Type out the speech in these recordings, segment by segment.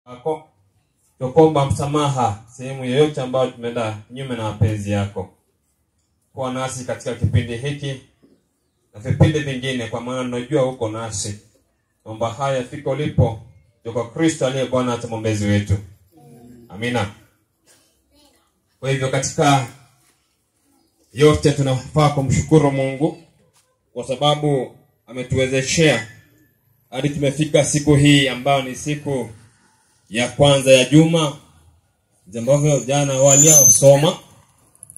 Ako tukomba msamaha sehemu yoyote ambayo tumeenda nyume na mapenzi yako. Kuwa nasi katika kipindi hiki na vipindi vingine, kwa maana tunajua uko nasi. Naomba haya fika ulipo, kwa Kristo aliye Bwana na mwombezi wetu. Amina. Kwa hivyo katika yote tunafaa kumshukuru Mungu kwa sababu ametuwezeshea hadi tumefika siku hii ambayo ni siku ya kwanza ya juma. Ambavyo jana waliosoma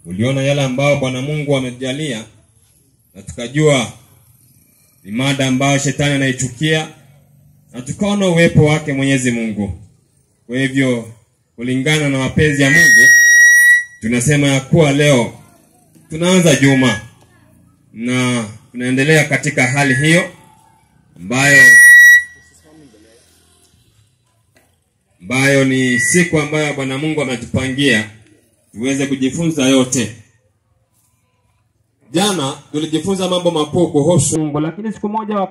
uliona yale ambayo Bwana Mungu ametujalia, na tukajua ni mada ambayo shetani anaichukia, na tukaona uwepo wake Mwenyezi Mungu. Kwa hivyo kulingana na mapenzi ya Mungu tunasema ya kuwa leo tunaanza juma na tunaendelea katika hali hiyo ambayo ni siku ambayo Bwana Mungu ametupangia tuweze kujifunza yote. Jana tulijifunza mambo makuu kuhusu Mungu, lakini siku moja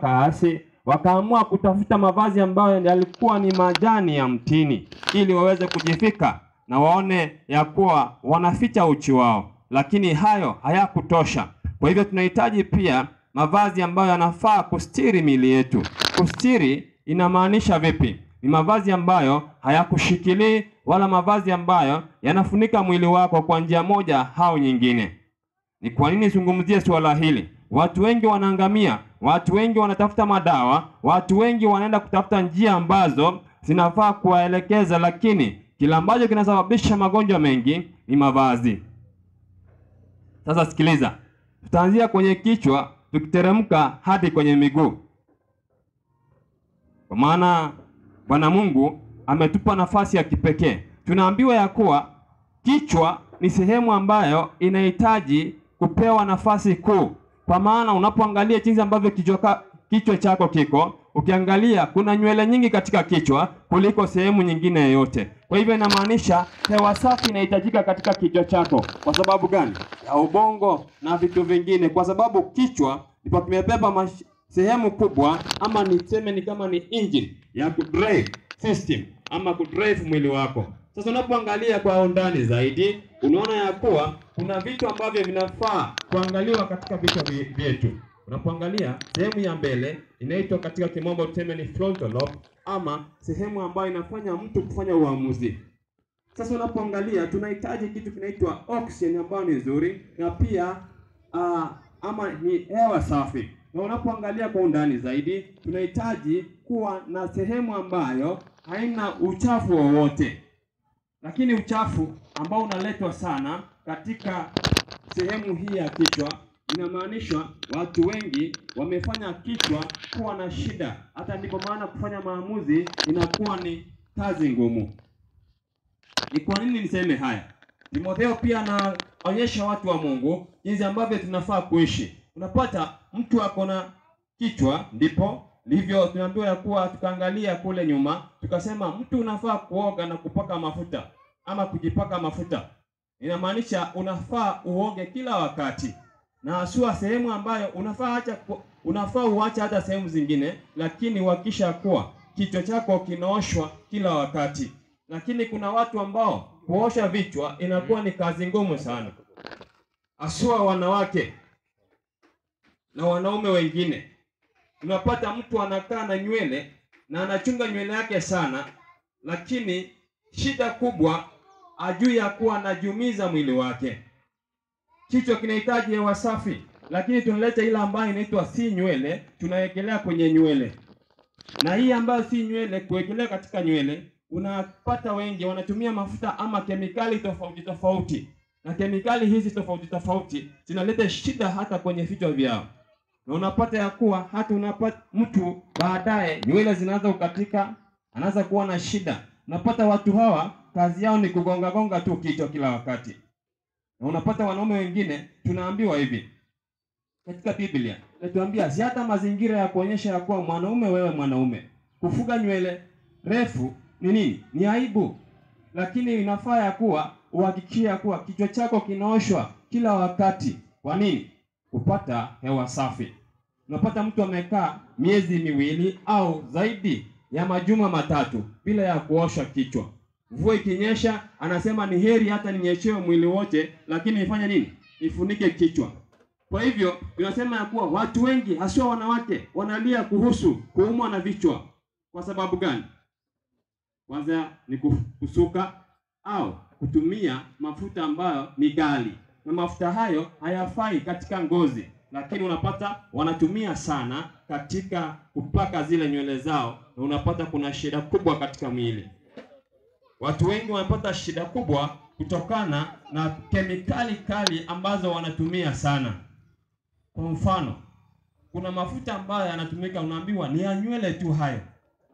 wakaamua kutafuta mavazi ambayo yalikuwa ni majani ya mtini ili waweze kujifika na waone ya kuwa wanaficha uchi wao, lakini hayo hayakutosha. Kwa hivyo tunahitaji pia mavazi ambayo yanafaa kustiri miili yetu. Kustiri inamaanisha vipi? Ni mavazi ambayo hayakushikilii, wala mavazi ambayo yanafunika mwili wako kwa njia moja au nyingine. Ni kwa nini zungumzie swala hili? Watu wengi wanaangamia, watu wengi wanatafuta madawa, watu wengi wanaenda kutafuta njia ambazo zinafaa kuwaelekeza, lakini kila ambacho kinasababisha magonjwa mengi ni mavazi. Sasa sikiliza, tutaanzia kwenye kichwa tukiteremka hadi kwenye miguu. Kwa maana Bwana Mungu ametupa nafasi ya kipekee. Tunaambiwa ya kuwa kichwa ni sehemu ambayo inahitaji kupewa nafasi kuu. Kwa maana unapoangalia jinsi ambavyo kichwa chako kiko, ukiangalia kuna nywele nyingi katika kichwa kuliko sehemu nyingine yoyote. Kwa hivyo inamaanisha hewa safi inahitajika katika kichwa chako. Kwa sababu gani? Ya ubongo na vitu vingine. Kwa sababu kichwa ndipo kimebeba sehemu kubwa, ama niseme ni kama ni engine ya kudrive system ama kudrive mwili wako. Sasa unapoangalia kwa undani zaidi, unaona ya kuwa kuna vitu ambavyo vinafaa kuangaliwa katika vichwa vyetu. Unapoangalia sehemu ya mbele inaitwa katika kimombo tuseme ni frontal lobe, ama sehemu ambayo inafanya mtu kufanya uamuzi. Sasa unapoangalia tunahitaji kitu kinaitwa oxygen ambayo ni nzuri, na pia ama ni hewa safi. Na unapoangalia kwa undani zaidi, tunahitaji kuwa na sehemu ambayo haina uchafu wowote. Lakini uchafu ambao unaletwa sana katika sehemu hii ya kichwa, inamaanisha watu wengi wamefanya kichwa kuwa na shida. Hata ndipo maana kufanya maamuzi inakuwa ni kazi ngumu. Ni kwa nini niseme haya? Timotheo pia anaonyesha watu wa Mungu jinsi ambavyo tunafaa kuishi. Unapata mtu ako na kichwa, ndipo ndivyo tunaambiwa ya kuwa, tukaangalia kule nyuma tukasema mtu unafaa kuoga na kupaka mafuta ama kujipaka mafuta. Inamaanisha unafaa uoge kila wakati, na haswa sehemu ambayo unafaa uache hata sehemu zingine, lakini uhakikisha kuwa kichwa chako kinaoshwa kila wakati. Lakini kuna watu ambao kuosha vichwa inakuwa ni kazi ngumu sana, haswa wanawake na wanaume wengine. Unapata mtu anakaa na nywele na anachunga nywele yake sana, lakini shida kubwa ajui ya kuwa anajumiza mwili wake. Kichwa kinahitaji hewa safi, lakini tunaleta ile ambayo inaitwa si nywele, tunawekelea kwenye nywele. Na hii ambayo si nywele kuwekelea katika nywele, unapata wengi wanatumia mafuta ama kemikali tofauti tofauti. Na kemikali hizi tofauti tofauti zinaleta shida hata kwenye vichwa vyao. Na unapata ya kuwa hata unapata mtu baadaye nywele zinaanza kukatika, anaanza kuwa na shida. Unapata watu hawa kazi yao ni kugonga tu kichwa kila wakati. Na unapata wanaume wengine tunaambiwa hivi katika Biblia, inatuambia si hata mazingira ya kuonyesha ya kuwa mwanaume, wewe mwanaume kufuga nywele refu ni nini? Ni aibu. Lakini inafaa ya kuwa uhakikisha kuwa kichwa chako kinaoshwa kila wakati. Kwa nini? Kupata hewa safi. Unapata mtu amekaa miezi miwili au zaidi ya majuma matatu bila ya kuosha kichwa. Mvua ikinyesha, anasema ni heri hata ninyeshewe mwili wote, lakini ifanye nini? Ifunike kichwa. Kwa hivyo tunasema ya kuwa watu wengi hasa wanawake wanalia kuhusu kuumwa na vichwa. Kwa sababu gani? Kwanza ni kusuka au kutumia mafuta ambayo ni ghali, na mafuta hayo hayafai katika ngozi, lakini unapata wanatumia sana katika kupaka zile nywele zao, na unapata kuna shida kubwa katika mwili. Watu wengi wanapata shida kubwa kutokana na kemikali kali ambazo wanatumia sana. Kwa mfano, kuna mafuta ambayo yanatumika, unaambiwa ni ya nywele tu hayo.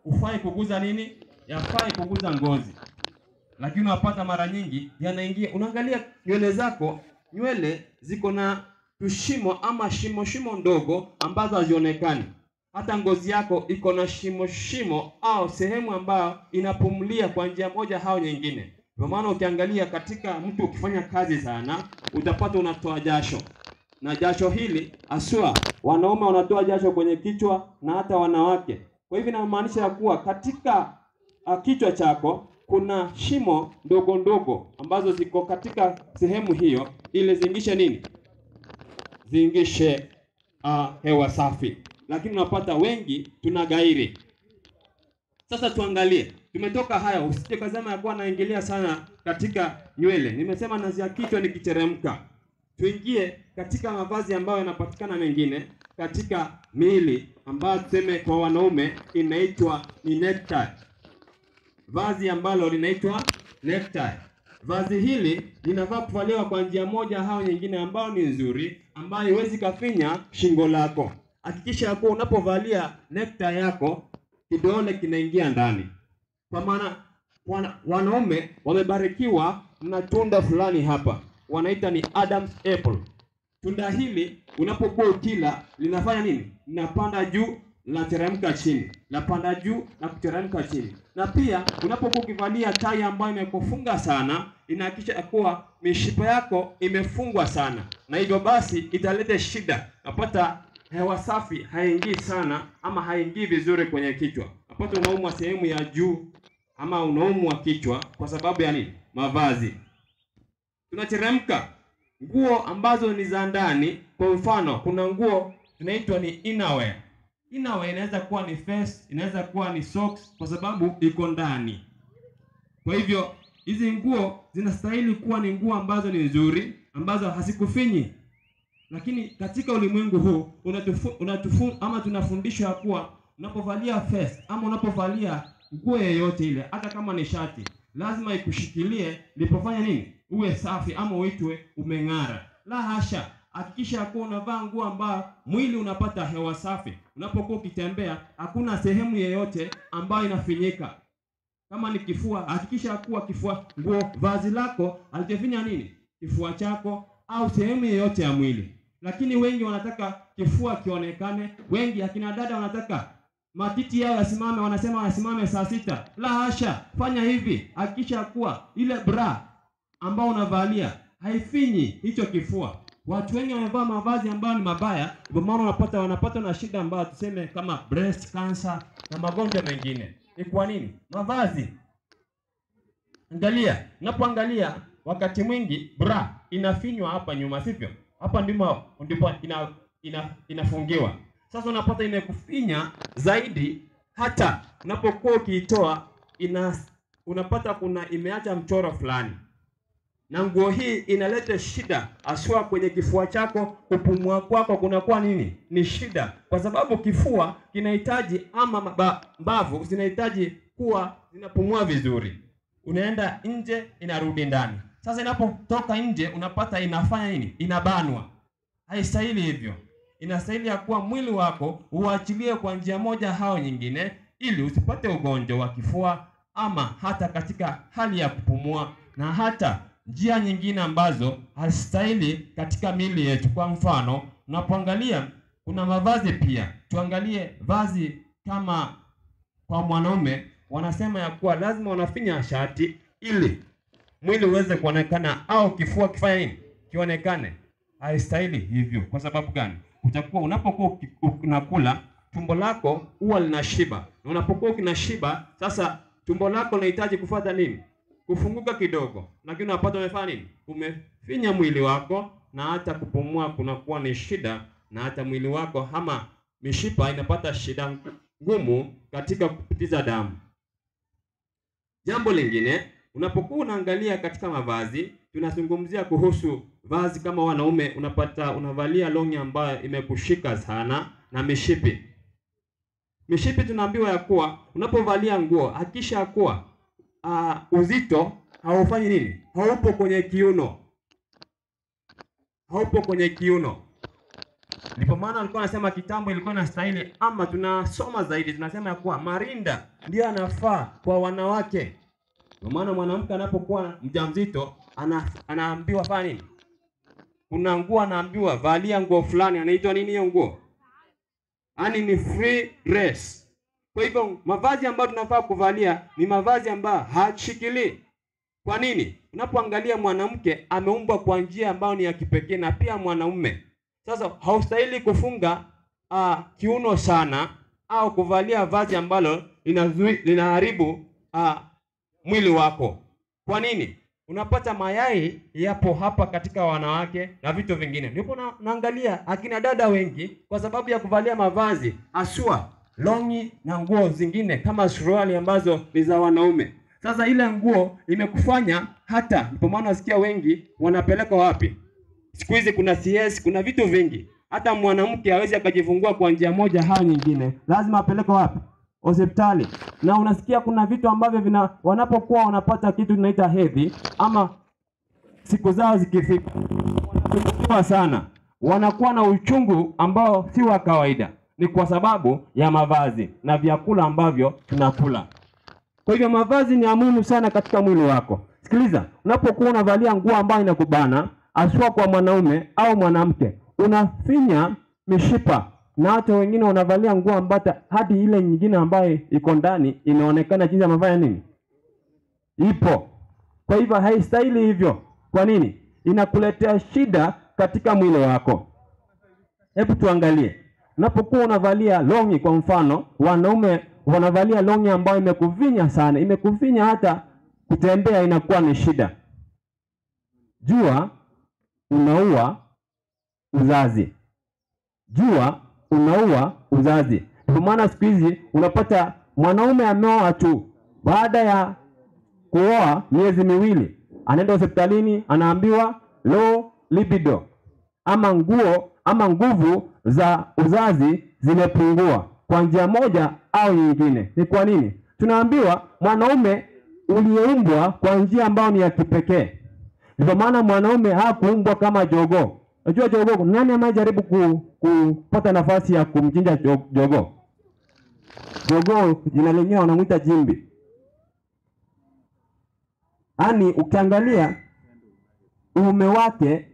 Ufai kuguza nini? Yafai kuguza ngozi. Lakini unapata mara nyingi yanaingia, unaangalia nywele zako, nywele ziko na tushimo ama shimo ndogo ambazo hazionekani. Hata ngozi yako iko na shimo au sehemu ambayo inapumulia kwa njia moja au nyingine. Kwa maana ukiangalia katika mtu ukifanya kazi sana, utapata unatoa jasho. Na jasho hili aswa wanaume wanatoa jasho kwenye kichwa na hata wanawake. Kwa hivyo inamaanisha ya kuwa katika kichwa chako kuna shimo ndogo ambazo ziko katika sehemu hiyo, ili ziingishe nini? Ziingishe hewa safi. Lakini unapata wengi tunagairi. Sasa tuangalie. Tumetoka haya, usije kazama ya kuwa naingilia sana katika nywele. Nimesema nazi ya kichwa nikiteremka. Tuingie katika mavazi ambayo yanapatikana mengine katika miili ambayo tuseme kwa wanaume inaitwa ni necktie. Vazi ambalo linaitwa necktie. Vazi hili linafaa kuvaliwa kwa njia moja au nyingine ambayo ni nzuri, ambayo haiwezi kafinya shingo lako. Hakikisha ya kuwa unapovalia necktie yako kidole kinaingia ndani. Kwa maana wanaume wamebarikiwa na tunda fulani hapa, wanaita ni Adam's apple. Tunda hili unapokuwa ukila linafanya nini? Linapanda juu, linateremka chini. Linapanda juu na kuteremka chini. Na pia unapokuwa ukivalia tai ambayo imekufunga sana, inahakikisha kuwa mishipa yako imefungwa sana. Na hivyo basi italeta shida. Napata hewa safi haingii sana ama haingii vizuri kwenye kichwa. Napata unaumwa sehemu ya juu ama unaumwa kichwa kwa sababu ya nini? Mavazi. Tunateremka nguo ambazo ni za ndani. Kwa mfano, kuna nguo tunaitwa ni innerwear. Innerwear inaweza kuwa ni vest, inaweza kuwa ni socks kwa sababu iko ndani. Kwa hivyo hizi nguo zinastahili kuwa ni nguo ambazo ni nzuri, ambazo hasikufinyi. Lakini katika ulimwengu huu tunafundishwa kuwa unapovalia vest ama unapovalia nguo yoyote ile, hata kama ni shati, lazima ikushikilie lipofanya nini? Uwe safi ama uitwe umeng'ara. La hasha, hakikisha kuwa unavaa nguo ambayo mwili unapata hewa safi. Unapokuwa ukitembea hakuna sehemu yoyote ambayo inafinyika. Kama ni kifua, hakikisha kuwa vazi lako halijafinya nini? Kifua chako au sehemu yoyote ya mwili. Lakini wengi wanataka kifua kionekane. Wengi akina dada wanataka matiti yao yasimame, wanasema yasimame saa 6. La hasha, fanya hivi. Hakikisha kuwa ile bra ambao unavalia haifinyi hicho kifua. Watu wengi wamevaa mavazi ambayo ni mabaya, kwa maana wanapata na shida ambayo tuseme kama breast cancer na magonjwa mengine. Ni kwa nini? Mavazi. Angalia, unapoangalia wakati mwingi bra inafinywa hapa nyuma, sivyo? Hapa ndipo inafungiwa. Sasa unapata imekufinya zaidi, hata unapokuwa ukiitoa unapata kuna imeacha mchoro fulani. Na nguo hii inaleta shida aswa kwenye kifua chako. Kupumua kwako kunakuwa nini? Ni shida, kwa sababu kifua kinahitaji ama mbavu zinahitaji kuwa zinapumua vizuri. Unaenda nje, inarudi ndani. Sasa inapotoka nje unapata inafanya nini? Inabanwa. Haistahili hivyo. Inastahili ya kuwa mwili wako uachilie kwa njia moja au nyingine, ili usipate ugonjwa wa kifua ama hata katika hali ya kupumua na hata njia nyingine ambazo hazistahili katika miili yetu. Kwa mfano, unapoangalia kuna mavazi pia. Tuangalie vazi kama kwa mwanaume, wanasema ya kuwa lazima unafinya shati ili mwili uweze kuonekana au kifua kifanye nini? Kionekane. Haistahili hivyo. Kwa sababu gani? Utakuwa unapokuwa unakula tumbo lako huwa linashiba. Na unapokuwa kinashiba, sasa tumbo lako linahitaji kufuata nini? Kufunguka kidogo. Lakini unapata umefanya nini? Umefinya mwili wako, na hata kupumua kunakuwa ni shida, na hata mwili wako ama mishipa inapata shida ngumu katika kupitiza damu. Jambo lingine, unapokuwa unaangalia katika mavazi, tunazungumzia kuhusu vazi kama wanaume, unapata unavalia longi ambayo imekushika sana na mishipi. Mishipi tunaambiwa ya kuwa unapovalia nguo hakikisha ya kuwa uzito haufanyi nini? Haupo kwenye kiuno. Haupo kwenye kiuno. Ndipo maana alikuwa anasema kitambo ilikuwa na stahili, ama tunasoma zaidi tunasema ya kuwa marinda ndio anafaa kwa wanawake. Kwa maana mwanamke anapokuwa mjamzito anaambiwa fanya nini? Kuna nguo anaambiwa valia nguo fulani, anaitwa nini hiyo nguo? Yaani ni free dress. Kwa hivyo mavazi ambayo tunafaa kuvalia ni mavazi ambayo hashikili. Kwa nini? Unapoangalia mwanamke ameumbwa kwa njia ambayo ni ya kipekee, na pia mwanaume. Sasa haustahili kufunga kiuno sana au kuvalia vazi ambalo linaharibu mwili wako. Kwa nini? Unapata mayai yapo hapa katika wanawake na vitu vingine. Ndipo naangalia akina dada wengi kwa sababu ya kuvalia mavazi asua longi na nguo zingine kama suruali ambazo ni za wanaume. Sasa ile nguo imekufanya hata, ndipo maana nasikia wengi wanapeleka wapi? Siku hizi kuna CS, kuna vitu vingi. Hata mwanamke hawezi akajifungua kwa njia moja au nyingine. Lazima apeleke wapi? Hospitali. Na unasikia kuna vitu ambavyo wanapokuwa wanapata kitu tunaita hedhi, ama siku zao zikifika wanakuwa sana, wanakuwa na uchungu ambao si wa kawaida. Ni kwa sababu ya mavazi na vyakula ambavyo tunakula. Kwa hivyo mavazi ni muhimu sana katika mwili wako. Sikiliza, unapokuwa unavalia nguo ambayo inakubana, aswa kwa mwanaume au mwanamke, unafinya mishipa, na hata wengine wanavalia nguo ambayo hadi ile nyingine ambayo iko ndani inaonekana jinsi amevaa nini? Ipo. Kwa hivyo haistahili hivyo. Kwa nini? Inakuletea shida katika mwili wako. Hebu tuangalie. Unapokuwa unavalia longi, kwa mfano, wanaume wanavalia longi ambayo imekuvinya sana, imekuvinya hata kutembea inakuwa ni shida. Jua unaua uzazi. Jua unaua uzazi. Kwa maana siku hizi unapata mwanaume ameoa tu, baada ya kuoa miezi miwili anaenda hospitalini, anaambiwa low libido, ama nguvu za uzazi zimepungua kwa njia moja au nyingine. Ni kwa nini? Tunaambiwa mwanaume uliyeumbwa kwa njia ambayo ni ya kipekee. Ndio maana mwanaume hakuumbwa kama jogoo. Unajua jogoo, nani amejaribu kupata nafasi ya kumchinja jogoo? Jogoo jina lenyewe wanamuita jimbi. Yaani ukiangalia uume wake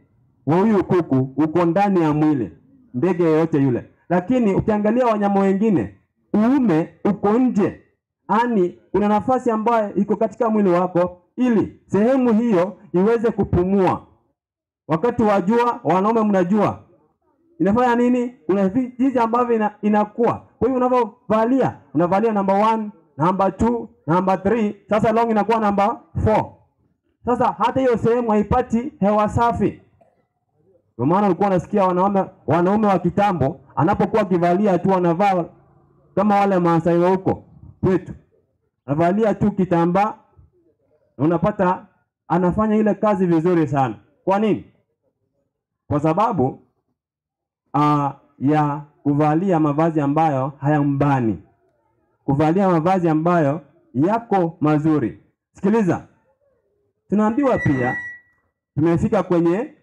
wa huyu kuku uko ndani ya mwili, ndege yoyote yule. Lakini ukiangalia wanyama wengine uume uko nje. Yaani kuna nafasi ambayo iko katika mwili wako ili sehemu hiyo iweze kupumua. Wakati wa jua, wanaume mnajua inafanya nini? Kuna jinsi ambavyo inakuwa. Kwa hiyo unavalia number 1, number 2, number 3, sasa long inakuwa number 4. Sasa hata hiyo sehemu haipati hewa safi. Kwa maana ulikuwa unasikia wanaume wa kitambo anapokuwa kivalia tu anavaa kama wale Maasai wa huko kwetu. Anavalia tu kitambaa, unapata anafanya ile kazi vizuri sana. Kwa nini? Kwa sababu ya kuvalia mavazi ambayo hayambani. Kuvalia mavazi ambayo yako mazuri. Sikiliza. Tunaambiwa pia tumefika kwenye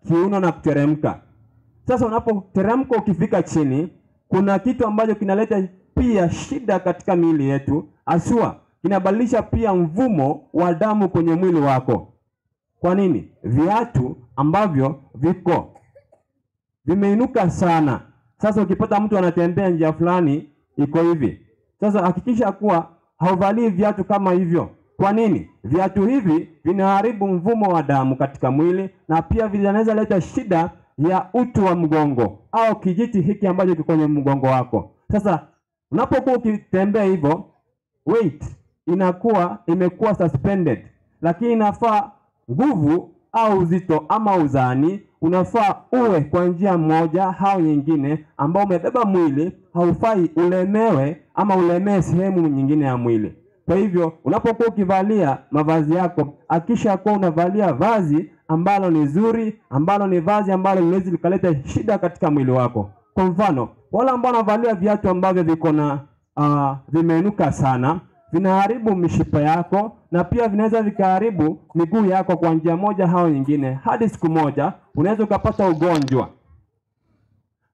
kiuno na kuteremka. Sasa unapoteremka ukifika chini, kuna kitu ambacho kinaleta pia shida katika miili yetu. Asua kinabadilisha pia mvumo wa damu kwenye mwili wako. Kwa nini? Viatu ambavyo vimeinuka sana. Sasa ukipata mtu anatembea njia fulani iko hivi, sasa hakikisha kuwa hauvalii viatu kama hivyo. Kwa nini? Viatu hivi vinaharibu mvumo wa damu katika mwili, na pia vinaweza leta shida ya uti wa mgongo au kijiti hiki ambacho kiko kwenye mgongo wako. Sasa unapokuwa ukitembea hivyo, weight inakuwa imekuwa suspended, lakini inafaa nguvu au uzito ama uzani unafaa uwe kwa njia moja au nyingine, ambao umebeba mwili, haufai ulemewe ama ulemee sehemu nyingine ya mwili. Kwa hivyo unapokuwa ukivalia mavazi yako, hakisha kuwa unavalia vazi ambalo ni zuri, ambalo ni vazi ambalo linaweza likaleta shida katika mwili wako. Kwa mfano, wale ambao wanavalia viatu ambavyo viko na vimeinuka sana, vinaharibu mishipa yako na pia vinaweza vikaharibu miguu yako kwa njia moja au nyingine. Hadi siku moja unaweza ukapata ugonjwa.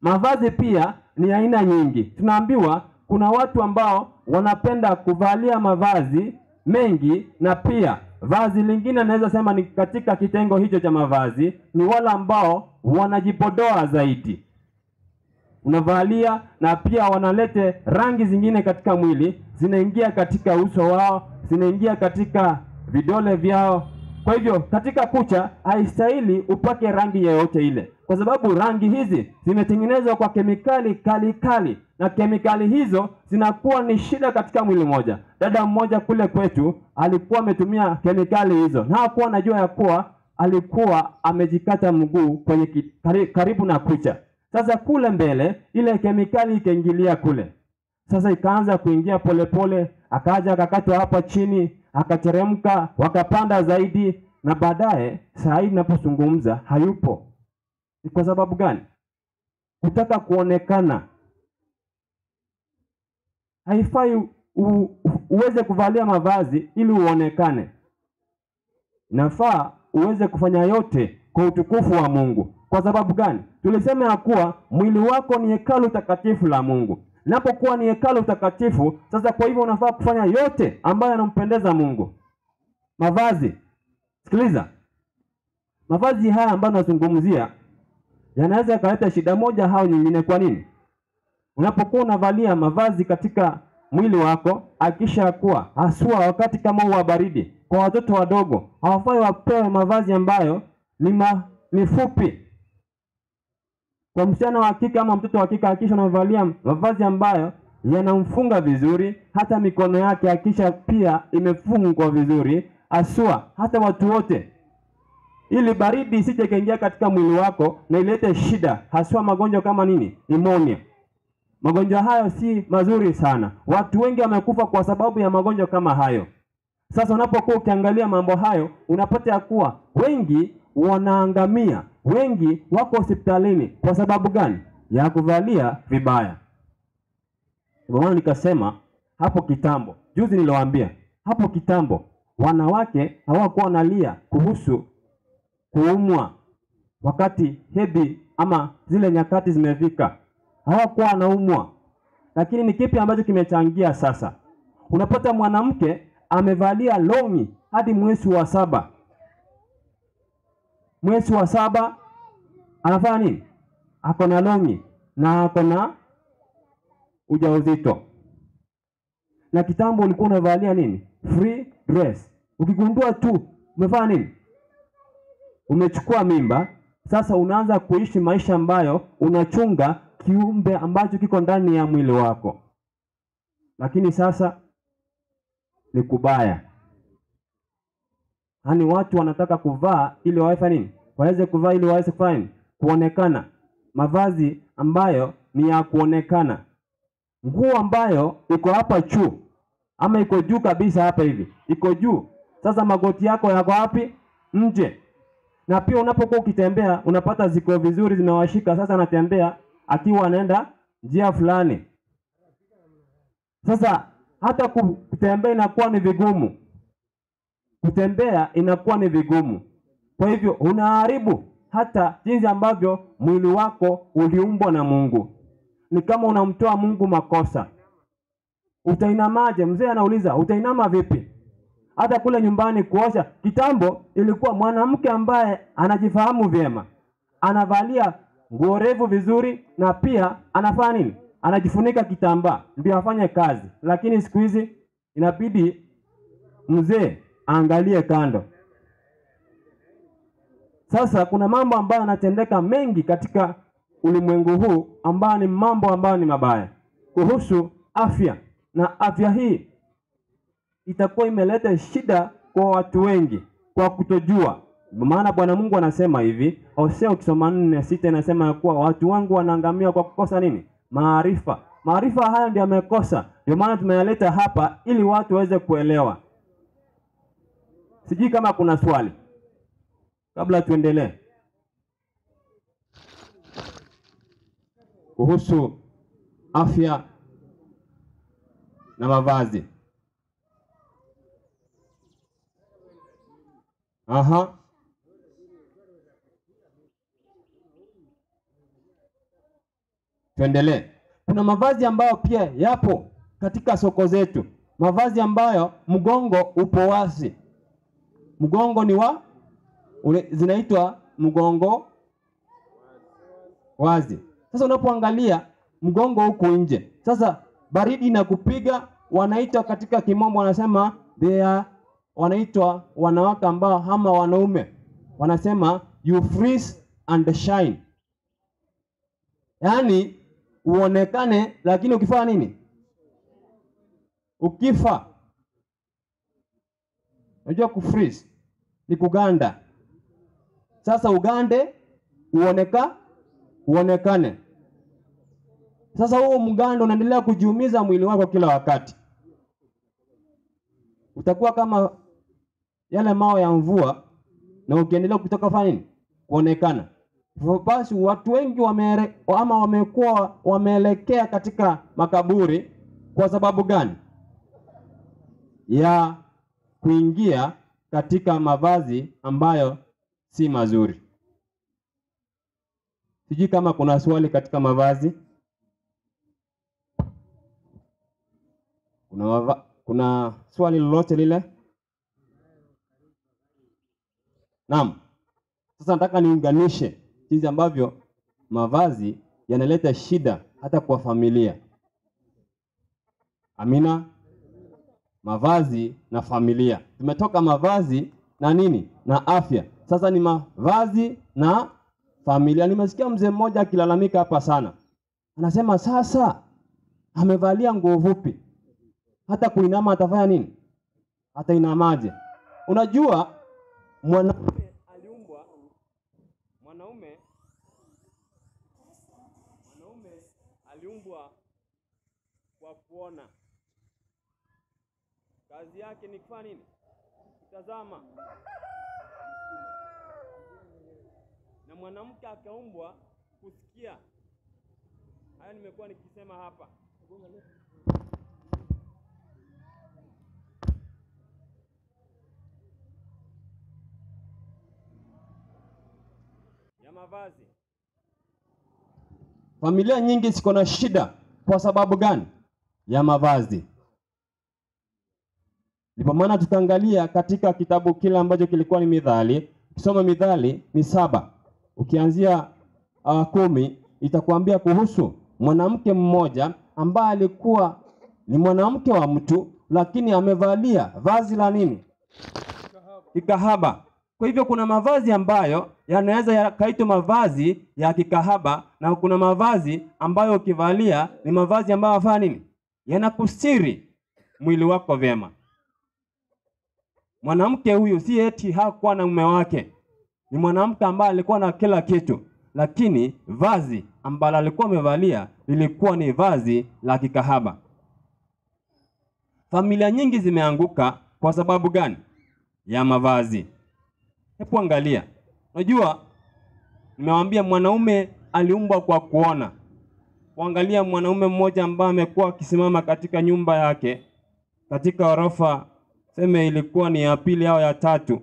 Mavazi pia ni aina nyingi. Tunaambiwa kuna watu ambao wanapenda kuvalia mavazi mengi, na pia vazi lingine naweza sema ni katika kitengo hicho cha mavazi ni wale ambao wanajipodoa zaidi. Unavalia na pia wanalete rangi zingine katika mwili, zinaingia katika uso wao, zinaingia katika vidole vyao. Kwa hivyo katika kucha haistahili upake rangi yoyote ile, kwa sababu rangi hizi zimetengenezwa kwa kemikali kali, na kemikali hizo zinakuwa ni shida katika mwili mmoja. Dada mmoja kule kwetu alikuwa ametumia kemikali hizo na hakuwa anajua ya kuwa alikuwa amejikata mguu kwenye karibu na kucha. Sasa kule mbele ile kemikali ikaingilia kule. Sasa ikaanza kuingia polepole, akaja akakatwa hapa chini, akateremka, wakapanda zaidi, na baadaye saa hii ninapozungumza hayupo. Ni kwa sababu gani? Kutaka kuonekana. Haifai uweze kuvalia mavazi ili uonekane. Nafaa uweze kufanya yote kwa utukufu wa Mungu. Kwa sababu gani? Tulisema ya kuwa mwili wako ni hekalu takatifu la Mungu. Napokuwa ni hekalu takatifu, sasa kwa hivyo unafaa kufanya yote ambayo yanampendeza Mungu. Mavazi. Sikiliza. Mavazi haya ambayo nazungumzia yanaweza kuleta shida moja au nyingine. Kwa nini? Unapokuwa unavalia mavazi katika mwili wako, hakisha kuwa haswa wakati kama wa baridi, kwa watoto wadogo hawafai wapewe mavazi ambayo ni fupi. Kwa msichana wa kike ama mtoto wa kike, hakisha unavalia mavazi ambayo yanamfunga vizuri, hata mikono yake hakisha pia imefungwa vizuri, haswa hata watu wote, ili baridi isije kaingia katika mwili wako na ilete shida, haswa magonjwa kama nini? Pneumonia. Magonjwa hayo si mazuri sana. Watu wengi wamekufa kwa sababu ya magonjwa kama hayo. Sasa unapokuwa ukiangalia mambo hayo, unapata ya kuwa wengi wanaangamia, wengi wako hospitalini. Kwa sababu gani? Ya kuvalia vibaya. Kwa maana nikasema hapo kitambo, juzi niliwaambia, hapo kitambo wanawake hawakuwa wanalia kuhusu kuumwa wakati hedhi ama zile nyakati zimefika. Hawakuwa wanaumwa. Lakini ni kipi ambacho kimechangia sasa? Unapata mwanamke amevalia longi hadi mwezi wa 7. Mwezi wa 7 anafanya nini? Ako na longi na ako na ujauzito. Na kitambo ulikuwa unavalia nini? Free dress. Ukigundua tu umefanya nini? Umechukua mimba. Sasa unaanza kuishi maisha ambayo unachunga kiumbe ambacho kiko ndani ya mwili wako. Lakini sasa ni kubaya. Hani watu wanataka kuvaa ili waweze nini? Waweze kuvaa ili waweze kufanya kuonekana. Mavazi ambayo ni ya kuonekana. Nguo ambayo iko hapa juu ama iko juu kabisa hapa hivi. Iko juu. Sasa magoti yako yako wapi? Nje. Na pia unapokuwa ukitembea unapata ziko vizuri zinawashika. Sasa anatembea akiwa anaenda njia fulani. Sasa hata kutembea inakuwa ni vigumu. Kutembea inakuwa ni vigumu. Kwa hivyo unaharibu hata jinsi ambavyo mwili wako uliumbwa na Mungu. Ni kama unamtoa Mungu makosa. Utainamaje? Mzee anauliza, utainama vipi? Hata kule nyumbani kuosha, kitambo ilikuwa mwanamke ambaye anajifahamu vyema, anavalia nguo refu vizuri na pia anafanya nini? Anajifunika kitambaa ndio afanye kazi. Lakini siku hizi inabidi mzee angalie kando. Sasa kuna mambo ambayo yanatendeka mengi katika ulimwengu huu ambayo ni mambo ambayo ni mabaya kuhusu afya, na afya hii itakuwa imeleta shida kwa watu wengi kwa kutojua. Maana Bwana Mungu anasema hivi, Hosea ukisoma 4:6 inasema ya kuwa watu wangu wanaangamia kwa kukosa nini? Maarifa. Maarifa haya ndio yamekosa. Ndio maana tumeyaleta hapa ili watu waweze kuelewa. Sijui kama kuna swali kabla tuendelee kuhusu afya na mavazi. Tuendelee. Kuna mavazi ambayo pia yapo katika soko zetu. Mavazi ambayo mgongo upo wazi. Mgongo ni zinaitwa mgongo wazi. Sasa unapoangalia mgongo huko nje. Sasa baridi inakupiga, wanaitwa katika kimombo wanasema wanaitwa wanawake ambao ama wanaume wanasema you freeze and shine. Yaani uonekane lakini ukifanya nini? Ukifa. Unajua kufreeze ni kuganda. Sasa ugande uonekane. Sasa huo mgando unaendelea kujiumiza mwili wako kila wakati. Utakuwa kama yale mawe ya mvua na ukiendelea kutoka fanya nini? Kuonekana. Basi watu wengi wamekuwa wameelekea katika makaburi kwa sababu gani? Ya kuingia katika mavazi ambayo si mazuri. Sijui kama kuna swali katika mavazi. Kuna swali lolote lile? Naam. Sasa nataka niunganishe jinsi ambavyo mavazi yanaleta shida hata kwa familia. Amina. Mavazi na familia. Tumetoka mavazi na nini? Na afya. Sasa ni mavazi na familia. Nimesikia mzee mmoja akilalamika hapa sana. Anasema sasa amevalia nguo fupi. Hata kuinama atafanya nini? Hata inamaje? Unajua mwanaume aliumbwa kwa kuona. Kazi yake ni kufanya nini? Kutazama. Na mwanamke akaumbwa kusikia. Haya nimekuwa nikisema hapa. Ya mavazi. Familia nyingi ziko na shida kwa sababu gani? Ya mavazi. Ndipo maana tutaangalia katika kitabu kile ambacho kilikuwa ni Mithali. Ukisoma Mithali ni 7. Ukianzia 10 itakwambia kuhusu mwanamke mmoja ambaye alikuwa ni mwanamke wa mtu lakini amevalia vazi la nini? Kikahaba. Kwa hivyo kuna mavazi ambayo yanaweza yakaitwa mavazi ya kikahaba na kuna mavazi ambayo ukivalia ni mavazi ambayo yafanya nini? Yanakustiri mwili wako vyema. Mwanamke huyu si eti hakuwa na mume wake. Ni mwanamke ambaye alikuwa na kila kitu, lakini vazi ambalo alikuwa amevalia lilikuwa ni vazi la kikahaba. Familia nyingi zimeanguka kwa sababu gani? Ya mavazi. Hebu angalia. Unajua nimewaambia mwanaume aliumbwa kwa kuona. Kuangalia mwanaume mmoja ambaye amekuwa akisimama katika nyumba yake katika orofa seme ilikuwa ni ya pili au ya 3.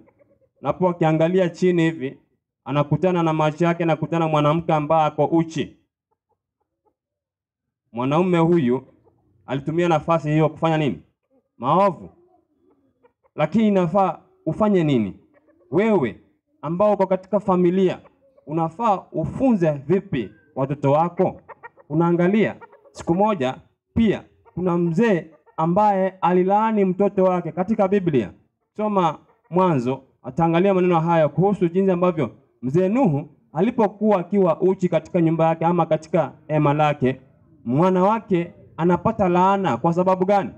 Napo akiangalia chini hivi anakutana na macho yake na kutana mwanamke ambaye ako uchi. Mwanaume huyu alitumia nafasi hiyo kufanya nini? Maovu. Lakini inafaa ufanye nini? Wewe ambao uko katika familia unafaa ufunze vipi watoto wako? Unaangalia siku moja pia kuna mzee ambaye alilaani mtoto wake katika Biblia. Soma Mwanzo, ataangalia maneno haya kuhusu jinsi ambavyo Mzee Nuhu alipokuwa akiwa uchi katika nyumba yake ama katika hema lake, mwana wake anapata laana. Kwa sababu gani?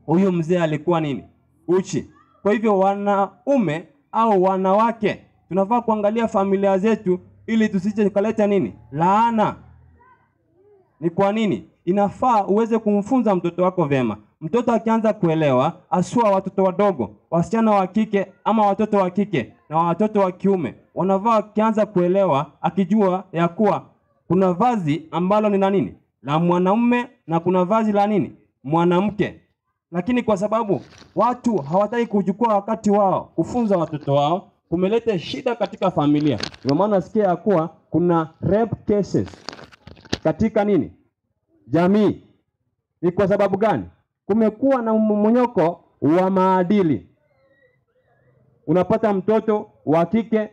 Huyu mzee alikuwa nini? Uchi. Kwa hivyo wanaume au wanawake tunafaa kuangalia familia zetu ili tusije tukaleta nini? Laana. Ni kwa nini? Inafaa uweze kumfunza mtoto wako vyema. Mtoto akianza kuelewa, asua watoto wadogo, wasichana wa kike ama watoto wa kike na watoto wa kiume, wanavaa kianza kuelewa, akijua ya kuwa kuna vazi ambalo ni la nini? La mwanaume, na kuna vazi la nini? Mwanamke. Lakini kwa sababu watu hawataki kuchukua wakati wao kufunza watoto wao, kumeleta shida katika familia. Ndio maana nasikia ya kuwa kuna rape cases katika nini? Jamii. Ni kwa sababu gani? Kumekuwa na mmonyoko wa maadili. Unapata mtoto wa kike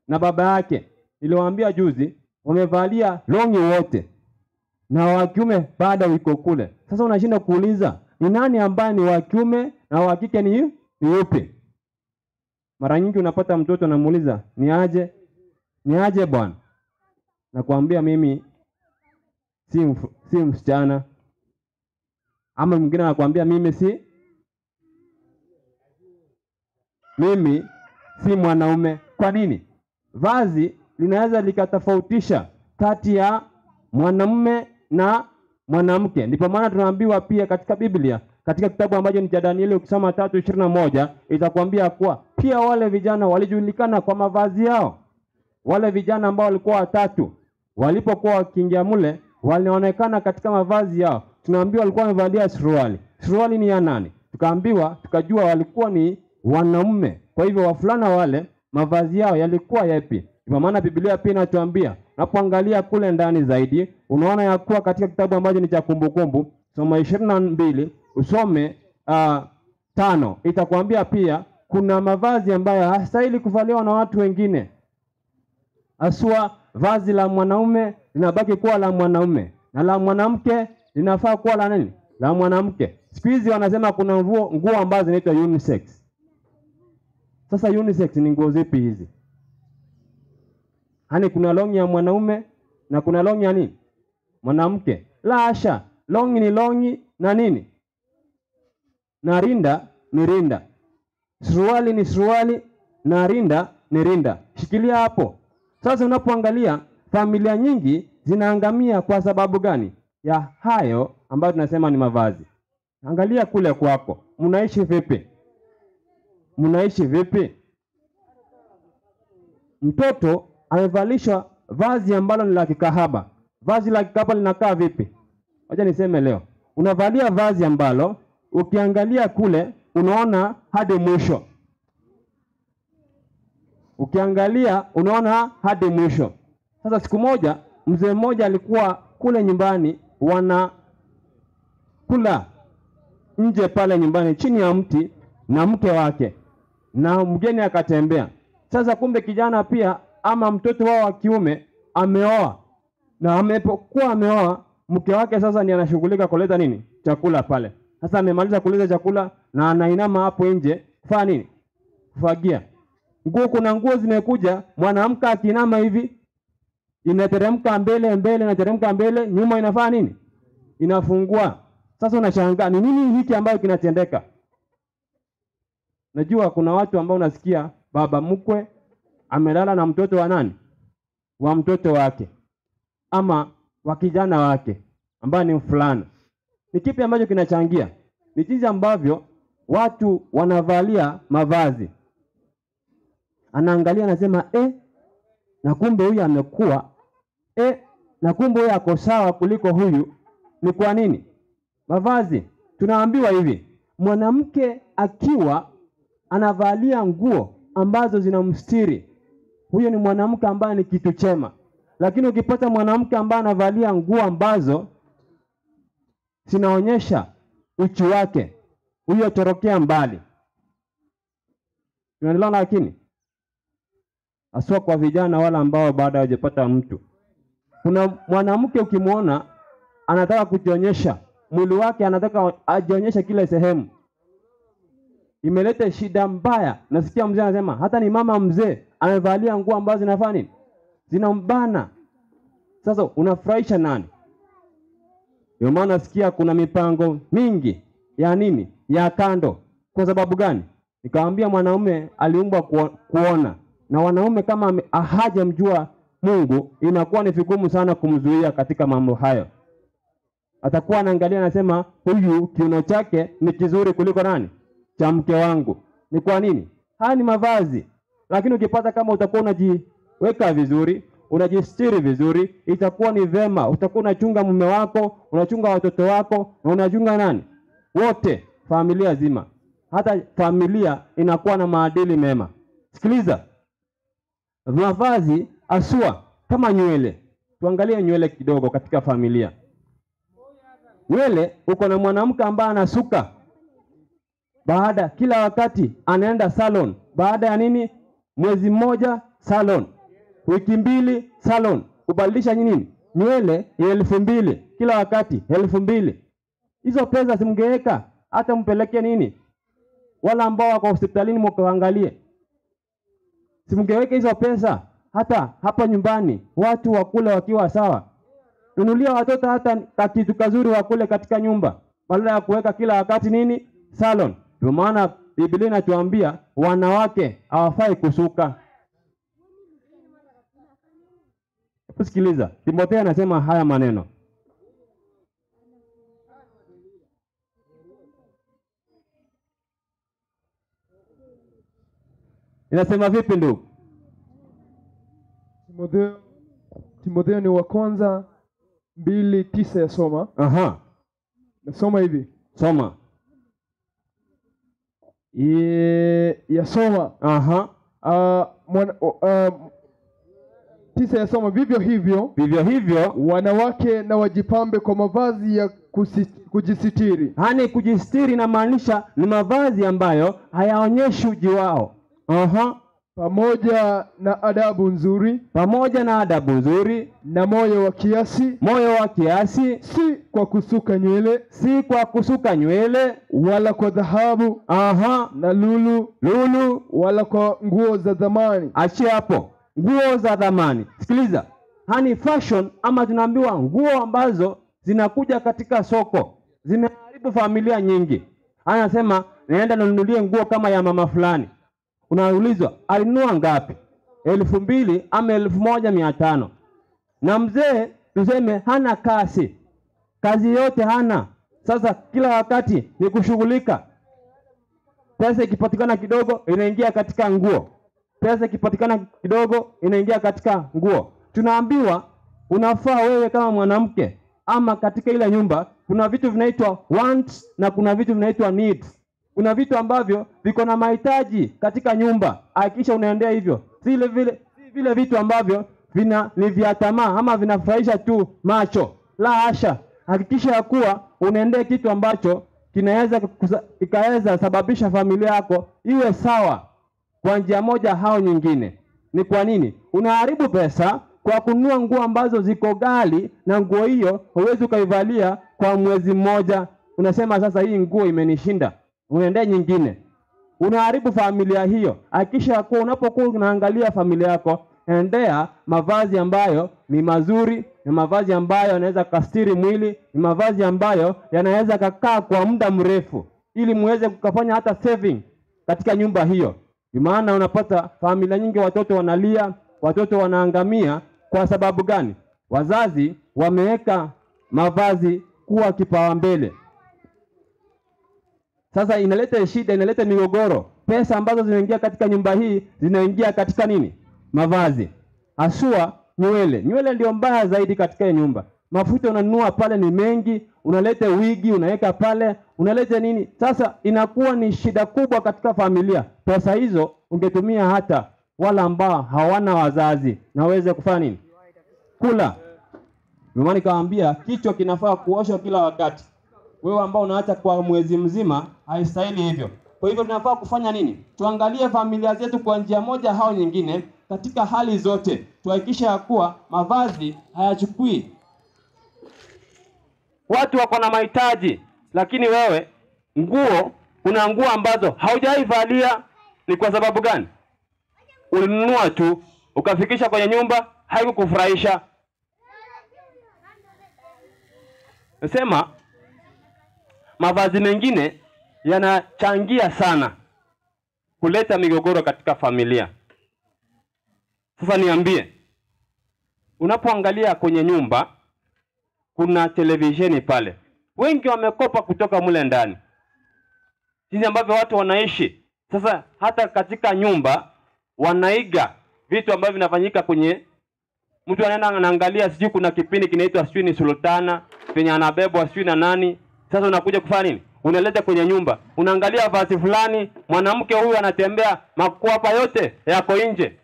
na baba yake, niliwaambia juzi, wamevalia longi wote, na wa kiume baada wiko kule. Sasa unashinda kuuliza, ni nani ambaye ni wa kiume na wa kike ni yupi? Mara nyingi unapata mtoto anamuuliza, ni aje bwana? Nakwambia mimi si msichana. Ama mwingine anakuambia mimi si mwanaume. Kwa nini? Vazi linaweza likatofautisha kati ya mwanamume na mwanamke. Ndipo maana tunaambiwa pia katika Biblia, katika kitabu ambacho ni cha Danieli, ukisoma 3:21 itakwambia kuwa pia wale vijana walijulikana kwa mavazi yao. Wale vijana ambao walikuwa watatu, walipokuwa wakiingia mule, walionekana katika mavazi yao. Tunaambiwa walikuwa wamevalia suruali. Suruali ni ya nani? Tukajua walikuwa ni wanaume. Kwa hivyo wafulana wale mavazi yao yalikuwa yapi? Kwa maana Biblia pia inatuambia, unapoangalia kule ndani zaidi, unaona ya kuwa katika kitabu ambacho ni cha Kumbukumbu, soma 22, usome 5, itakwambia pia kuna mavazi ambayo hastahili kuvaliwa na watu wengine. Aswa vazi la mwanaume linabaki kuwa la mwanaume, na la mwanamke linafaa kuwa la nini? La mwanamke. Siku hizi wanasema kuna nguo ambazo zinaitwa unisex. Sasa unisex ni nguo zipi hizi? Hani kuna longi ya mwanaume na kuna longi ya nini? Mwanamke. La hasha, longi ni longi na nini? Na rinda ni rinda. Suruali ni suruali na rinda ni rinda. Shikilia hapo. Sasa unapoangalia familia nyingi zinaangamia kwa sababu gani? Ya hayo ambayo tunasema ni mavazi. Angalia kule kwako, mnaishi vipi? Mtoto amevalishwa vazi ambalo ni la kikahaba. Vazi la kikahaba linakaa vipi? Wacha niseme leo. Unavalia vazi ambalo ukiangalia kule unaona hadi mwisho. Sasa siku moja mzee mmoja alikuwa kule nyumbani, wanakula nje pale nyumbani chini ya mti na mke wake, na mgeni akatembea. Sasa kumbe kijana pia ama mtoto wao wa kiume ameoa, na amepokuwa ameoa, mke wake sasa ni anashughulika kuleta nini? Chakula pale. Sasa amemaliza kuleta chakula na anainama hapo nje kufanya nini? Kufagia. Kuna nguo zimekuja, mwanamke akinama hivi inateremka mbele, nyuma inafanya nini? Inafungua. Sasa unashangaa ni nini hiki ambayo kinatendeka? Najua kuna watu ambao unasikia baba mkwe amelala na mtoto wa nani? Wa mtoto wake ama wa kijana wake ambaye ni mfulana. Ni kipi ambacho kinachangia? Ni jinsi ambavyo watu wanavalia mavazi. Anaangalia anasema na kumbe huyu amekuwa na kumbe huyu ako sawa kuliko huyu. Ni kwa nini? Mavazi. Tunaambiwa hivi, mwanamke akiwa anavalia nguo ambazo zinamstiri, huyo ni mwanamke ambaye ni kitu chema. Lakini ukipata mwanamke ambaye anavalia nguo ambazo zinaonyesha uchi wake, huyo torokea mbali. Tunaelewana? Lakini aswa kwa vijana wala ambao bado hawajapata mtu. Kuna mwanamke ukimwona anataka kujionyesha mwili wake, anataka ajionyeshe kila sehemu. Imeleta shida mbaya. Nasikia mzee anasema hata ni mama mzee amevalia nguo ambazo zinafanya nini? Zinambana. Sasa unafurahisha nani? Ndio maana nasikia kuna mipango mingi ya nini? Ya kando. Kwa sababu gani? Nikamwambia mwanaume aliumbwa kuona. Na wanaume kama hajamjua Mungu, inakuwa ni vigumu sana kumzuia katika mambo hayo. Atakuwa anaangalia anasema huyu kiuno chake ni kizuri kuliko nani? Cha mke wangu. Ni kwa nini? Haya ni mavazi. Lakini ukipata kama utakuwa unajiweka vizuri, unajistiri vizuri, itakuwa ni vema. Utakuwa unachunga mume wako, unachunga watoto wako, na unachunga nani? Wote, familia zima. Hata familia inakuwa na maadili mema. Sikiliza. Mavazi asua kama nywele. Tuangalie nywele kidogo katika familia. Nywele, uko na mwanamke ambaye anasuka. Baada kila wakati anaenda salon. Baada ya nini? Mwezi mmoja salon. Wiki 2 salon. Kubadilisha nini? Nywele ya 2,000 kila wakati 2,000. Hizo pesa simngeweka hata mpelekee nini? Wala ambao wako hospitalini mkaangalie. Simngeweka hizo pesa hata hapa nyumbani watu wakule wakiwa sawa. Nunulia watoto hata kitu kazuri wakule katika nyumba badala ya kuweka kila wakati nini? Salon. Ndio maana Biblia inatuambia wanawake hawafai kusuka. Sikiliza, Timotheo anasema haya maneno. Inasema vipi ndugu? Timotheo ni wa kwanza 2:9 ya soma. Nasoma hivi. Soma. Ya soma. 9 ya soma, vivyo hivyo wanawake na wajipambe kwa mavazi ya kujisitiri. Hani kujisitiri inamaanisha ni mavazi ambayo hayaonyeshi uji wao. Pamoja na adabu nzuri, na moyo wa kiasi, si kwa kusuka nywele, wala kwa dhahabu, na lulu, wala kwa nguo za dhamani. Achia hapo, nguo za dhamani. Sikiliza, hani fashion ama tunaambiwa nguo ambazo zinakuja katika soko zimeharibu familia nyingi. Anasema naenda nunulie nguo kama ya mama fulani. Unaulizwa alinunua ngapi? 2,000 ama 1,500. Na mzee tuseme hana kazi yote hana. Sasa kila wakati ni kushughulika. Pesa ikipatikana kidogo inaingia katika nguo. Pesa ikipatikana kidogo inaingia katika nguo. Tunaambiwa unafaa wewe kama mwanamke ama katika ile nyumba kuna vitu vinaitwa wants na kuna vitu vinaitwa needs. Kuna vitu ambavyo viko na mahitaji katika nyumba. Hakikisha unaendea hivyo. Si vile vitu ambavyo ni vya tamaa ama vinafurahisha tu macho. La hasha. Hakikisha ya kuwa unaendea kitu ambacho kinaweza sababisha familia yako iwe sawa kwa njia moja au nyingine. Ni kwa nini? Unaharibu pesa kwa kununua nguo ambazo ziko ghali na nguo hiyo huwezi ukaivalia kwa mwezi mmoja. Unasema sasa hii nguo imenishinda. Unaendea nyingine. Unaharibu familia hiyo. Hakikisha kuwa unapokuwa unaangalia familia yako, endea mavazi ambayo ni mazuri, ni mavazi ambayo yanaweza kastiri mwili, ni mavazi ambayo yanaweza kukaa kwa muda mrefu ili muweze kufanya hata saving katika nyumba hiyo. Maana unapata familia nyingi watoto wanalia, watoto wanaangamia kwa sababu gani? Wazazi wameweka mavazi kuwa kipaumbele. Sasa inaleta shida, inaleta migogoro. Pesa ambazo zinaingia katika nyumba hii zinaingia katika nini? Mavazi. Haswa nywele. Nywele ndio mbaya zaidi katika nyumba. Mafuta unanunua pale ni mengi, unaleta wigi, unaweka pale, unaleta nini? Sasa inakuwa ni shida kubwa katika familia. Pesa hizo ungetumia hata wala ambao hawana wazazi na waweze kufanya nini? Kula. Mimi nikawaambia kichwa kinafaa kuoshwa kila wakati. Wewe ambao unaacha kwa mwezi mzima haistahili hivyo. Kwa hivyo tunafaa kufanya nini? Tuangalie familia zetu kwa njia moja au nyingine katika hali zote. Tuhakikishe ya kuwa mavazi hayachukui. Watu wako na mahitaji, lakini wewe una nguo ambazo haujaivalia. Ni kwa sababu gani? ulinunua tu ukafikisha kwenye nyumba, haikukufurahisha. Nasema mavazi mengine yanachangia sana kuleta migogoro katika familia. Sasa niambie, unapoangalia kwenye nyumba kuna televisheni pale, wengi wamekopa kutoka mule ndani, jinsi ambavyo watu wanaishi. Sasa hata katika nyumba wanaiga vitu ambavyo vinafanyika kwenye, mtu anaenda anaangalia, sijui kuna kipindi kinaitwa sijui ni Sultana, penye anabebwa sijui na nani. Sasa unakuja kufanya nini? Unaleta kwenye nyumba, unaangalia vazi fulani, mwanamke huyu anatembea, makwapa yote yako nje,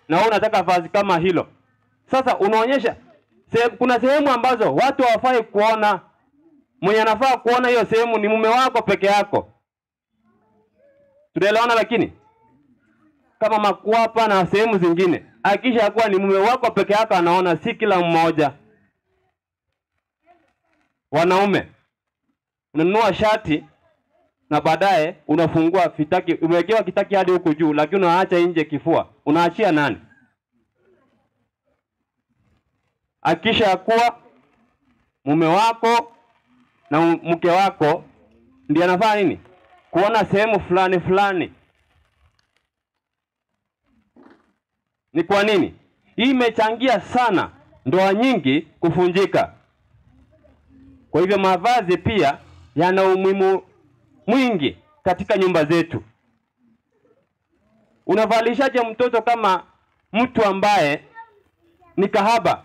na wewe unataka vazi kama hilo. Sasa unaonyesha kuna sehemu ambazo watu hawafai kuona. Mwenye anafaa kuona hiyo sehemu ni mume wako peke yako. Tunaelewana? Lakini kama makwapa na sehemu zingine, hakikisha kuwa ni mume wako peke yako anaona, si kila mmoja. Wanaume, unanunua shati na baadaye unafungua vitaki, umewekewa kitaki hadi huko juu, lakini unaacha nje kifua. Unaachia nani? Hakikisha kuwa mume wako na mke wako ndiye anafanya nini? Kuona sehemu fulani fulani. Ni kwa nini? Hii imechangia sana ndoa nyingi kufunjika. Kwa hivyo mavazi pia yana umuhimu mwingi katika nyumba zetu. Unavalishaje mtoto kama mtu ambaye ni kahaba?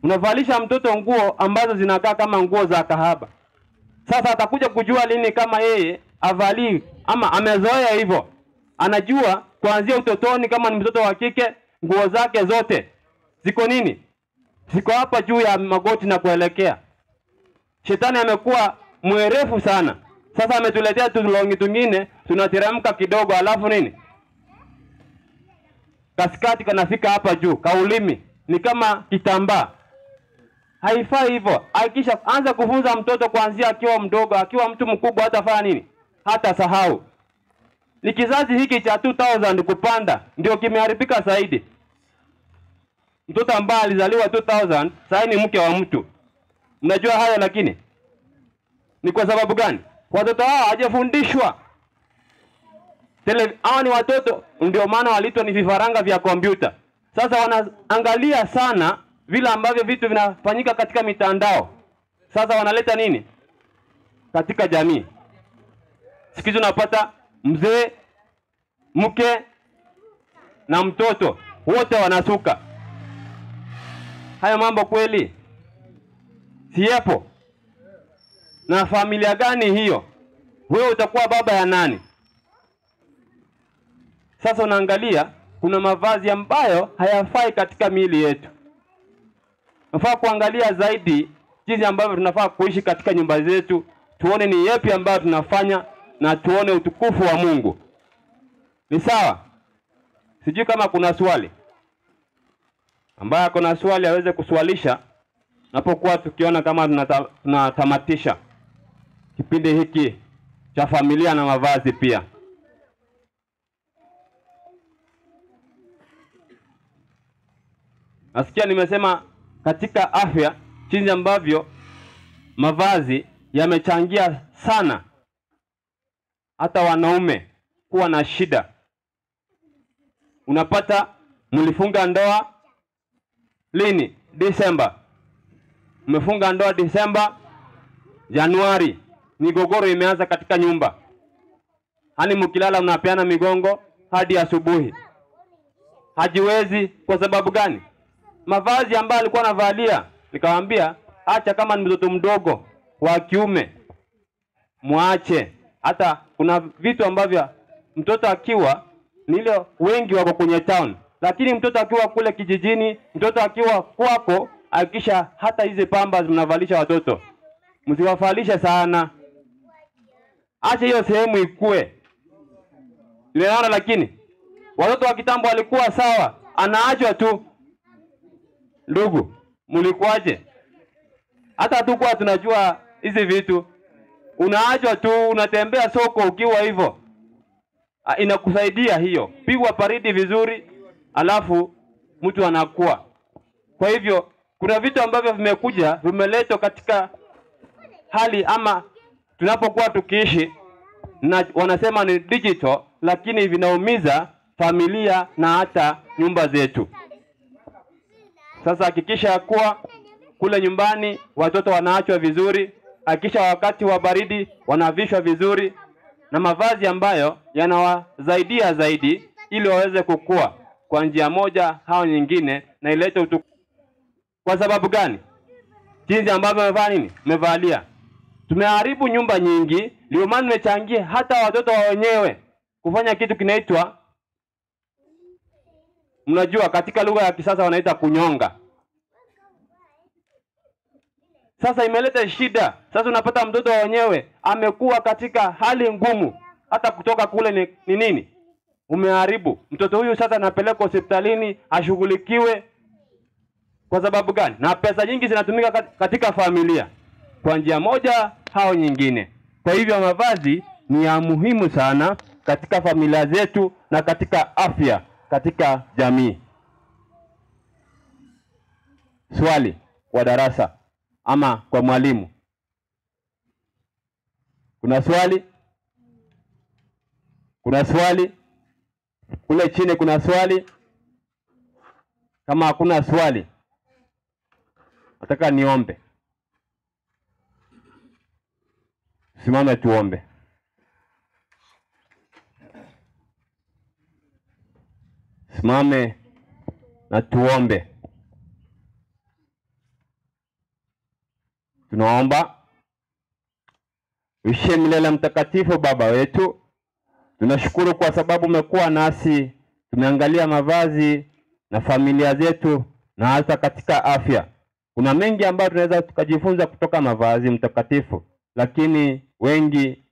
Unavalisha mtoto nguo ambazo zinakaa kama nguo za kahaba. Sasa atakuja kujua lini kama yeye avali ama amezoea hivyo? Anajua kuanzia utotoni, kama ni mtoto wa kike, nguo zake zote ziko nini? Ziko hapa juu ya magoti na kuelekea. Shetani amekuwa mwerefu sana. Sasa ametuletea tulongi tungine, tunateremka kidogo, alafu nini? Katikati kanafika hapa juu, kaulimi ni kama kitambaa. Haifai hivyo. Hakikisha anza kufunza mtoto kuanzia akiwa mdogo. Akiwa mtu mkubwa hatafanya nini? Hata sahau. Ni kizazi hiki cha 2000 kupanda ndio kimeharibika zaidi. Mtoto ambaye alizaliwa 2000 sasa ni mke wa mtu. Mnajua hayo, lakini ni kwa sababu gani? Watoto hao hawajafundishwa. Hao ni watoto, ndio maana walitwa ni vifaranga vya kompyuta. Sasa wanaangalia sana vile ambavyo vitu vinafanyika katika mitandao. Sasa wanaleta nini katika jamii? Siku hizi unapata mzee, mke na mtoto wote wanasuka. Haya mambo kweli siyepo? Na familia gani hiyo? Wewe utakuwa baba ya nani? Sasa unaangalia kuna mavazi ambayo hayafai katika miili yetu. Nafaa kuangalia zaidi jinsi ambavyo tunafaa kuishi katika nyumba zetu, tuone ni yapi ambayo tunafanya na tuone utukufu wa Mungu. Ni sawa? Sijui kama kuna swali. Ambaye kuna swali aweze kuswalisha napokuwa tukiona kama tunatamatisha kipindi hiki cha familia na mavazi pia. Nasikia nimesema katika afya jinsi ambavyo mavazi yamechangia sana hata wanaume kuwa na shida. Unapata mlifunga ndoa lini? Disemba. Mmefunga ndoa Disemba, Januari migogoro imeanza katika nyumba. Hani mkilala mnapeana migongo hadi asubuhi. Hajiwezi kwa sababu gani? Mavazi ambayo alikuwa anavalia. Nikamwambia acha, kama ni mtoto mdogo wa kiume muache. Hata kuna vitu ambavyo mtoto akiwa nile wengi wako kwenye town, lakini mtoto akiwa kule kijijini, mtoto akiwa kwako, hakikisha hata hizi pamba mnavalisha watoto msiwafalishe sana. Acha hiyo sehemu ikue. Unaona? Lakini watoto wa kitambo walikuwa sawa, anaachwa tu. Ndugu, mlikuaje? Hata hatukuwa tunajua hizi vitu. Unaachwa tu, unatembea soko ukiwa hivyo. inakusaidia hiyo. Pigwa baridi vizuri, alafu mtu anakuwa. Kwa hivyo kuna vitu ambavyo vimekuja, vimeletwa katika hali ama tunapokuwa tukiishi, na wanasema ni digital, lakini vinaumiza familia na hata nyumba zetu. Sasa hakikisha kuwa kule nyumbani watoto wanaachwa vizuri, hakikisha wakati wa baridi wanavishwa vizuri na mavazi ambayo yanawasaidia zaidi, ili waweze kukua kwa njia moja au nyingine na ilete utukufu. Kwa sababu gani? Jinsi ambavyo wamevaa nini? Wamevalia. Tumeharibu nyumba nyingi, ndio maana nimechangia hata watoto wa wenyewe kufanya kitu kinaitwa, mnajua katika lugha ya kisasa wanaita kunyonga. Sasa imeleta shida. Sasa unapata mtoto wa wenyewe amekuwa katika hali ngumu, hata kutoka kule ni nini? Umeharibu. Mtoto huyu sasa anapelekwa hospitalini ashughulikiwe. Kwa sababu gani? Na pesa nyingi zinatumika katika familia kwa njia moja au nyingine. Kwa hivyo mavazi ni ya muhimu sana katika familia zetu na katika afya katika jamii. Swali kwa darasa ama kwa mwalimu. Kuna swali? Kuna swali? Kule chini kuna swali? Kama hakuna swali, nataka niombe. Simame tuombe. Simame na tuombe. Tunaomba. Uishe milele mtakatifu Baba wetu, tunashukuru kwa sababu umekuwa nasi. Tumeangalia mavazi na familia zetu na hata katika afya. Kuna mengi ambayo tunaweza tukajifunza kutoka mavazi mtakatifu, lakini wengi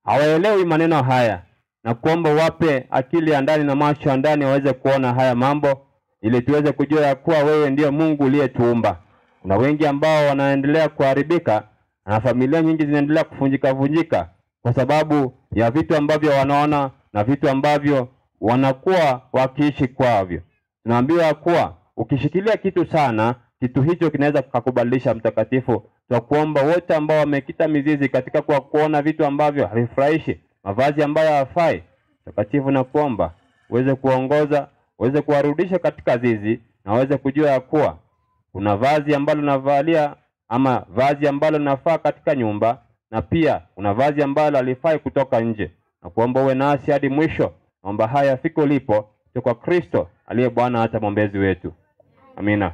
hawaelewi maneno haya, na kuomba wape akili ya ndani na macho ya ndani waweze kuona haya mambo, ili tuweze kujua ya kuwa wewe ndiye Mungu uliyetuumba. Kuna wengi ambao wanaendelea kuharibika na familia nyingi zinaendelea kuvunjika kwa sababu ya vitu ambavyo wanaona na vitu ambavyo wanakuwa wakiishi kwavyo. Tunaambiwa kuwa ukishikilia kitu sana, kitu hicho kinaweza kukubadilisha mtakatifu. Tunakuomba wote ambao wamekita mizizi katika kwa kuona vitu ambavyo havifurahishi, mavazi ambayo hayafai, mtakatifu na kuomba uweze kuongoza, uweze kuwarudisha katika zizi, na uweze kujua ya kuwa kuna vazi ambalo unavalia ama vazi ambalo linafaa katika nyumba, na pia kuna vazi ambalo halifai kutoka nje. Na kuomba uwe nasi hadi mwisho. Naomba haya fiko ulipo kwa Kristo aliye Bwana hata mwombezi wetu. Amina.